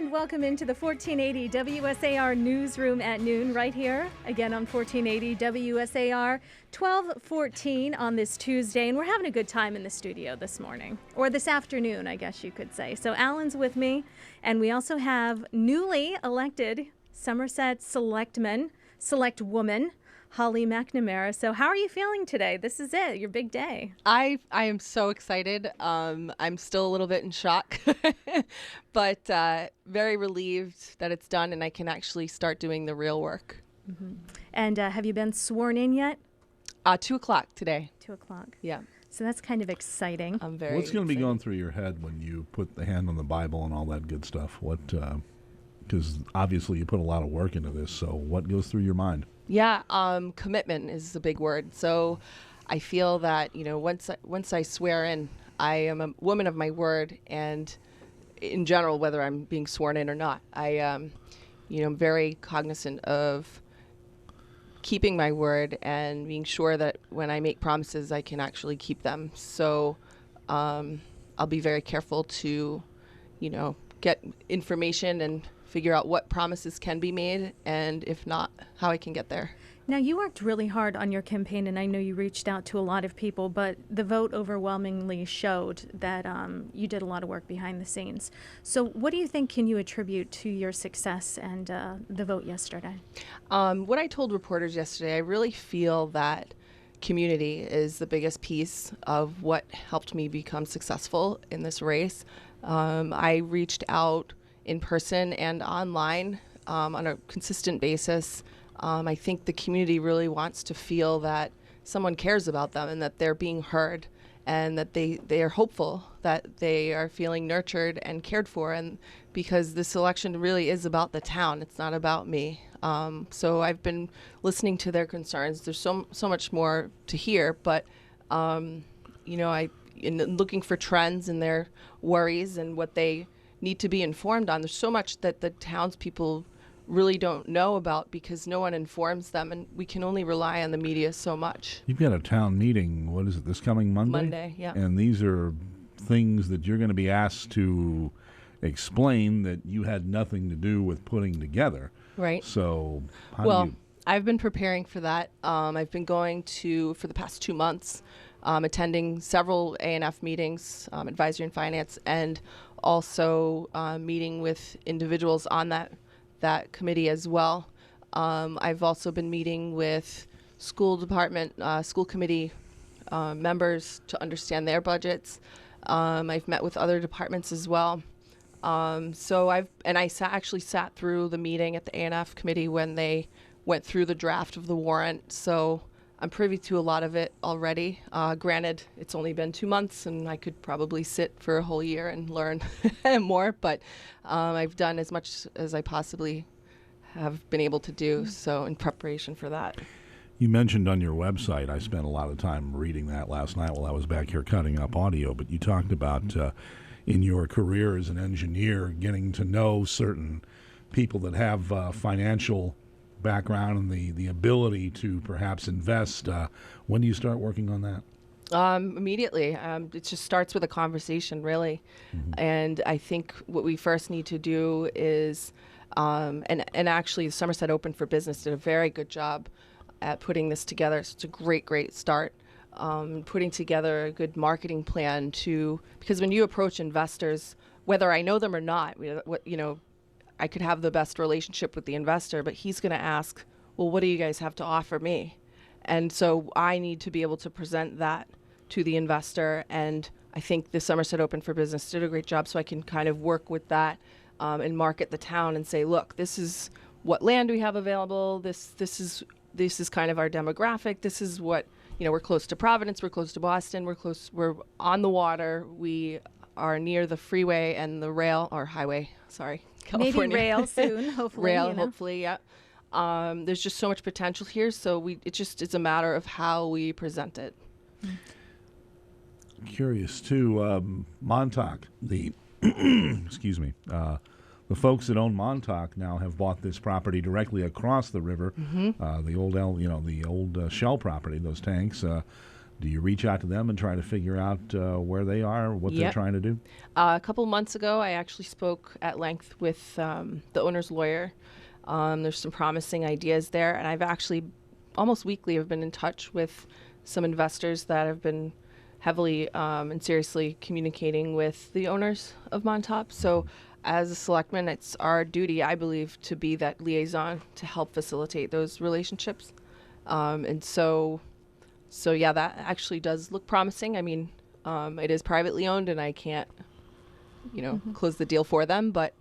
And welcome into the 1480 WSAR newsroom at noon right here, again on 1480 WSAR, 12:14 on this Tuesday. And we're having a good time in the studio this morning, or this afternoon, I guess you could say. So Alan's with me, and we also have newly elected Somerset Selectman, Selectwoman, Holly McNamara. So how are you feeling today? This is it, your big day. I am so excited. I'm still a little bit in shock, but very relieved that it's done and I can actually start doing the real work. Mm-hmm. And have you been sworn in yet? 2 o'clock today. 2 o'clock. Yeah. So that's kind of exciting. I'm very What's going to be excited. going through your head when you put the hand on the Bible and all that good stuff? What, because obviously you put a lot of work into this, so what goes through your mind? Yeah, commitment is a big word. So I feel that, once I swear in, I am a woman of my word, and in general, whether I'm being sworn in or not, I'm very cognizant of keeping my word and being sure that when I make promises, I can actually keep them. So I'll be very careful to, get information and figure out what promises can be made, and if not, how I can get there. Now, you worked really hard on your campaign, and I know you reached out to a lot of people, but the vote overwhelmingly showed that you did a lot of work behind the scenes. So what do you think can you attribute to your success and the vote yesterday? What I told reporters yesterday, I really feel that community is the biggest piece of what helped me become successful in this race. I reached out in person and online on a consistent basis. I think the community really wants to feel that someone cares about them and that they're being heard, and that they are hopeful, that they are feeling nurtured and cared for, and because this election really is about the town, it's not about me. So I've been listening to their concerns. There's so much more to hear, but in looking for trends in their worries and what they need to be informed on. There's so much that the townspeople really don't know about because no one informs them, and we can only rely on the media so much. You've got a town meeting, what is it, this coming Monday? Monday, yeah. And these are things that you're going to be asked to explain that you had nothing to do with putting together. Right. So how I've been preparing for that. I've been going for the past 2 months, attending several A&F meetings, advisory and finance, and also meeting with individuals on that committee as well. I've also been meeting with school committee members to understand their budgets. I've met with other departments as well. I actually sat through the meeting at the A&F committee when they went through the draft of the warrant. So I'm privy to a lot of it already. Granted, it's only been 2 months, and I could probably sit for a whole year and learn more, but I've done as much as I possibly have been able to do, so in preparation for that. You mentioned on your website, I spent a lot of time reading that last night while I was back here cutting up audio, but you talked about in your career as an engineer getting to know certain people that have financial background and the ability to perhaps invest. When do you start working on that? Immediately. It just starts with a conversation, really. Mm-hmm. And I think what we first need to do is, and actually Somerset Open for Business did a very good job at putting this together. So it's a great start. Putting together a good marketing plan because when you approach investors, whether I know them or not, I could have the best relationship with the investor, but he's going to ask, well, what do you guys have to offer me? And so I need to be able to present that to the investor. And I think the Somerset Open for Business did a great job, so I can kind of work with that and market the town and say, look, this is what land we have available. This is kind of our demographic. This is what, we're close to Providence, we're close to Boston, we're on the water, we are near the freeway and the rail, or highway, sorry. California. Maybe rail soon, hopefully. Rail, hopefully, yeah. There's just so much potential here, so it's a matter of how we present it. Curious too, Montauk, the excuse me, the folks that own Montauk now have bought this property directly across the river, the old Shell property, those tanks. Do you reach out to them and try to figure out where they are, what they're Yep. trying to do? A couple months ago, I actually spoke at length with the owner's lawyer. There's some promising ideas there, and I've actually almost weekly have been in touch with some investors that have been heavily and seriously communicating with the owners of Montauk. So as a selectman, it's our duty, I believe, to be that liaison to help facilitate those relationships. And so yeah, that actually does look promising. I mean, it is privately owned, and I can't, close the deal for them, but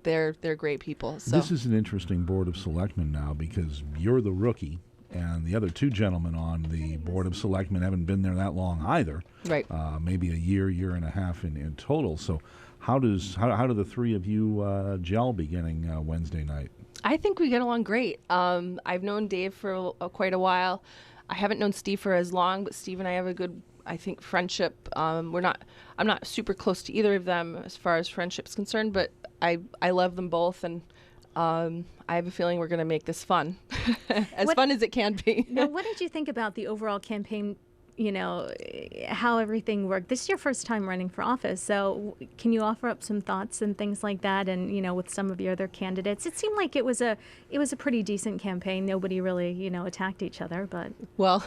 they're great people. So This is an interesting Board of Selectmen now because you're the rookie, and the other two gentlemen on the Board of Selectmen haven't been there that long either. right. Maybe a year and a half in total. So how do the three of you gel beginning Wednesday night? I think we get along great. I've known Dave for quite a while. I haven't known Steve for as long, but Steve and I have a good, I think, friendship. I'm not super close to either of them as far as friendship's concerned, but I love them both, and I have a feeling we're going to make this fun, fun as it can be. Now, what did you think about the overall campaign? How everything worked. This is your first time running for office, so can you offer up some thoughts and things like that? And with some of your other candidates, it seemed like it was a pretty decent campaign. Nobody really attacked each other, but Well,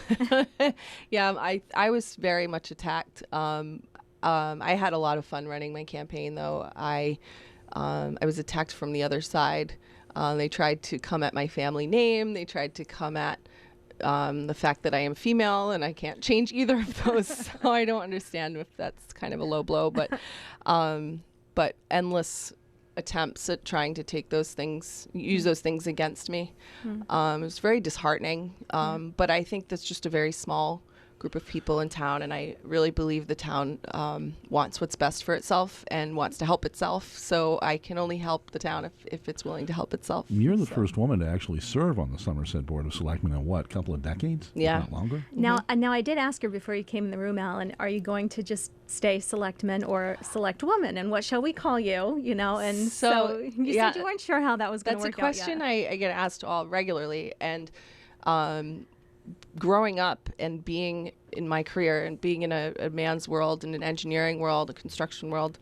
yeah, I was very much attacked. I had a lot of fun running my campaign, though. I was attacked from the other side. They tried to come at my family name. They tried to come at the fact that I am female and I can't change either of those. So I don't understand if that's kind of a low blow, but endless attempts at trying to take those things, use those things against me. It was very disheartening. But I think that's just a very small group of people in town, and I really believe the town wants what's best for itself and wants to help itself. So I can only help the town if it's willing to help itself. You're the first woman to actually serve on the Somerset Board of Selectmen in what, couple of decades? Yeah. If not longer? now I did ask her before you came in the room, Alan, are you going to just stay Selectman or Selectwoman, and what shall we call you? And so you said you weren't sure how that was going to That's work a question out yet. I get asked all regularly, and growing up and being in my career and being in a man's world, in an engineering world, a construction world,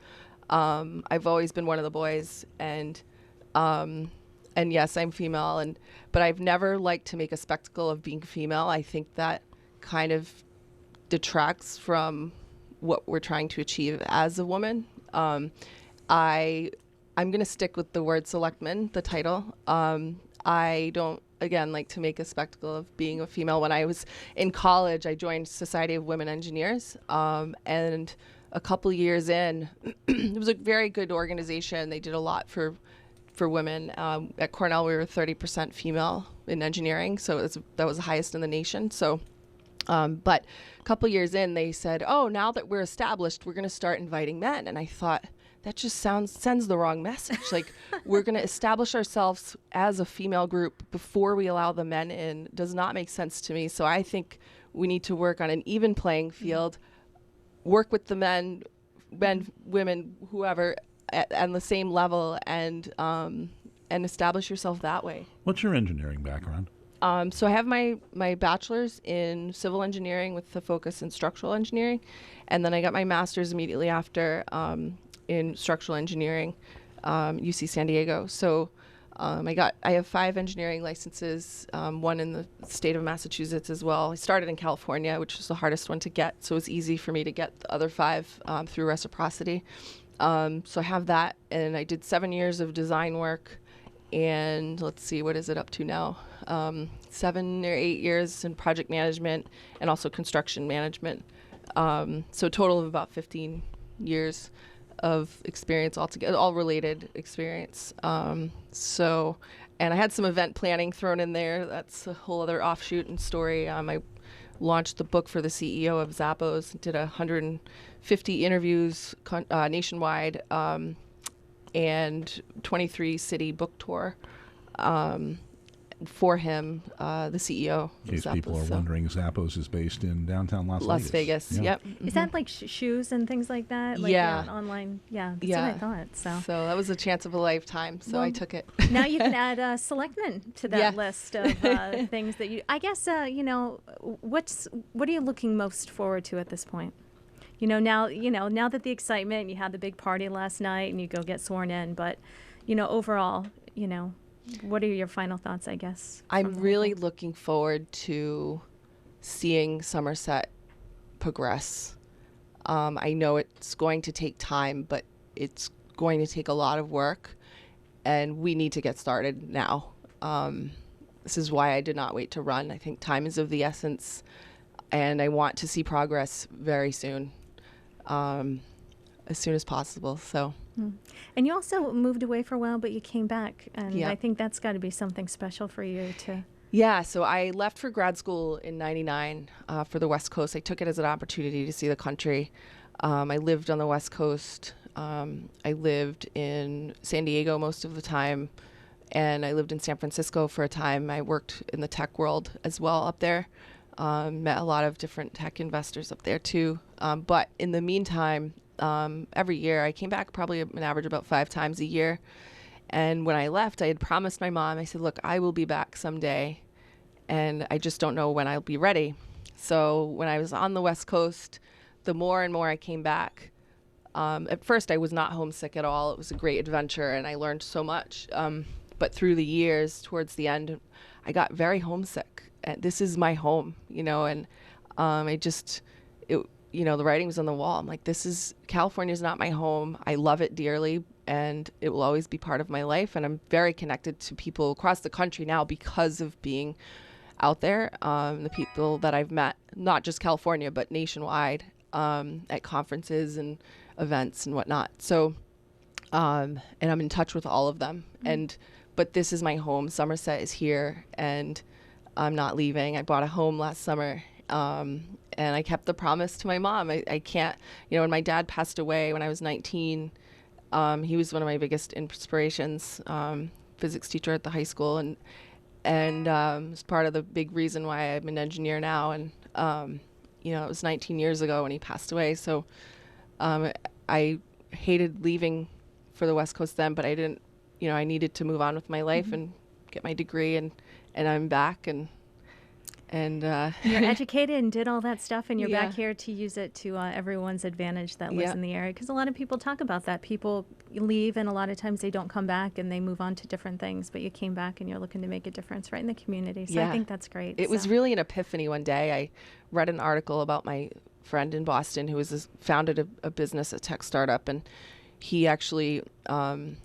I've always been one of the boys, and yes, I'm female, but I've never liked to make a spectacle of being female. I think that kind of detracts from what we're trying to achieve as a woman. I'm going to stick with the word selectman, the title. I don't, again, like to make a spectacle of being a female. When I was in college, I joined Society of Women Engineers, and a couple years in, it was a very good organization. They did a lot for women. At Cornell, we were 30% female in engineering, so that was the highest in the nation. So, but a couple years in, they said, "Oh, now that we're established, we're going to start inviting men." And I thought, that just sends the wrong message. Like, we're going to establish ourselves as a female group before we allow the men in. Does not make sense to me. So I think we need to work on an even playing field, work with the men, women, whoever, at the same level, and establish yourself that way. What's your engineering background? So I have my bachelor's in civil engineering with a focus in structural engineering, and then I got my master's immediately after in structural engineering, UC San Diego. So I have 5 engineering licenses, one in the state of Massachusetts as well. I started in California, which was the hardest one to get, so it was easy for me to get the other 5 through reciprocity. So I have that, and I did 7 years of design work, and let's see, what is it up to now? 7 or 8 years in project management and also construction management. So a total of about 15 years of experience altogether, all related experience. And I had some event planning thrown in there. That's a whole other offshoot and story. I launched the book for the CEO of Zappos, did 150 interviews nationwide, and 23 city book tour. for him, the CEO. In case of people are Zappos, wondering, Zappos is based in downtown Las Las Vegas. Yeah. Yep. Is that like shoes and things like that? Like Yeah. online. Yeah, that's Yeah. what I thought. So that was a chance of a lifetime. So I Well, took it. now you can add Selectman to that Yes. list of things that you. I guess what are you looking most forward to at this point? Now that the excitement, you had the big party last night, and you go get sworn in. But overall, what are your final thoughts? I guess I'm really looking forward to seeing Somerset progress. I know it's going to take time, but it's going to take a lot of work, and we need to get started now. This is why I did not wait to run. I think time is of the essence, and I want to see progress very soon, as soon as possible. So. And you also moved away for a while, but you came back, and Yeah. I think that's got to be something special for you to. Yeah, so I left for grad school in '99 for the West Coast. I took it as an opportunity to see the country. I lived on the West Coast. I lived in San Diego most of the time, and I lived in San Francisco for a time. I worked in the tech world as well up there. Met a lot of different tech investors up there too. But in the meantime, every year I came back probably an average about 5 times a year. And when I left, I had promised my mom, I said, look, I will be back someday, and I just don't know when I'll be ready. So when I was on the West Coast, the more and more I came back, at first I was not homesick at all. It was a great adventure, and I learned so much. But through the years, towards the end, I got very homesick. And this is my home, and the writing was on the wall. I'm like, California is not my home. I love it dearly, and it will always be part of my life. And I'm very connected to people across the country now because of being out there. The people that I've met, not just California, but nationwide, at conferences and events and whatnot. So, and I'm in touch with all of them. But this is my home. Somerset is here, and I'm not leaving. I bought a home last summer. And I kept the promise to my mom. I can't, when my dad passed away when I was 19, he was one of my biggest inspirations, physics teacher at the high school, and it's part of the big reason why I'm an engineer now. And, it was 19 years ago when he passed away. So I hated leaving for the West Coast then, but I didn't, I needed to move on with my life and get my degree, and I'm back, and you're educated and did all that stuff, and you're Yeah. back here to use it to everyone's advantage that lives Yeah. in the area. Because a lot of people talk about that. People leave, and a lot of times they don't come back, and they move on to different things. But you came back, and you're looking to make a difference right in the community. So I Yeah. think that's great. It was really an epiphany one day. I read an article about my friend in Boston who founded a business, a tech startup, and he actually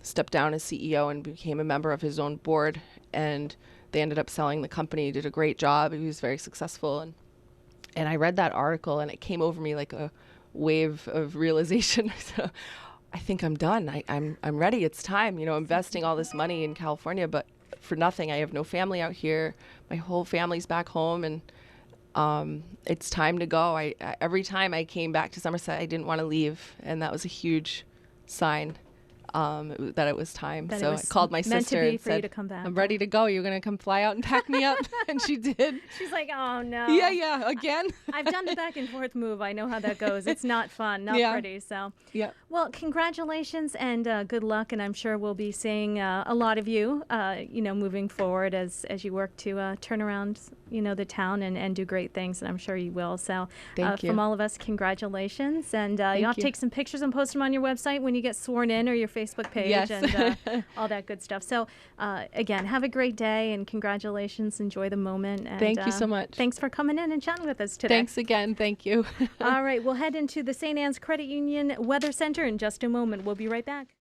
stepped down as CEO and became a member of his own board, and they ended up selling the company. He did a great job. He was very successful. And I read that article, and it came over me like a wave of realization. I said, I think I'm done. I'm ready. It's time. Investing all this money in California, but for nothing. I have no family out here. My whole family's back home, and it's time to go. Every time I came back to Somerset, I didn't want to leave, and that was a huge sign that it was time. That So it I was called my meant to sister be and for you said, to come back. I'm ready to go. You're going to come fly out and pack me up? And she did. She's like, oh, no. Yeah, again. I've done the back and forth move. I know how that goes. It's not fun, not Yeah. pretty. So, Yeah. well, congratulations and good luck. And I'm sure we'll be seeing a lot of you, moving forward as you work to turn around, the town and do great things. And I'm sure you will. So, Thank you. from all of us, congratulations. And you'll have to you. take some pictures and post them on your website when you get sworn in, or your Facebook page. Yes. And all that good stuff. So, again, have a great day and congratulations. Enjoy the moment. And, Thank you so much. Thanks for coming in and chatting with us today. Thanks again. Thank you. All right, we'll head into the St. Anne's Credit Union Weather Center in just a moment. We'll be right back.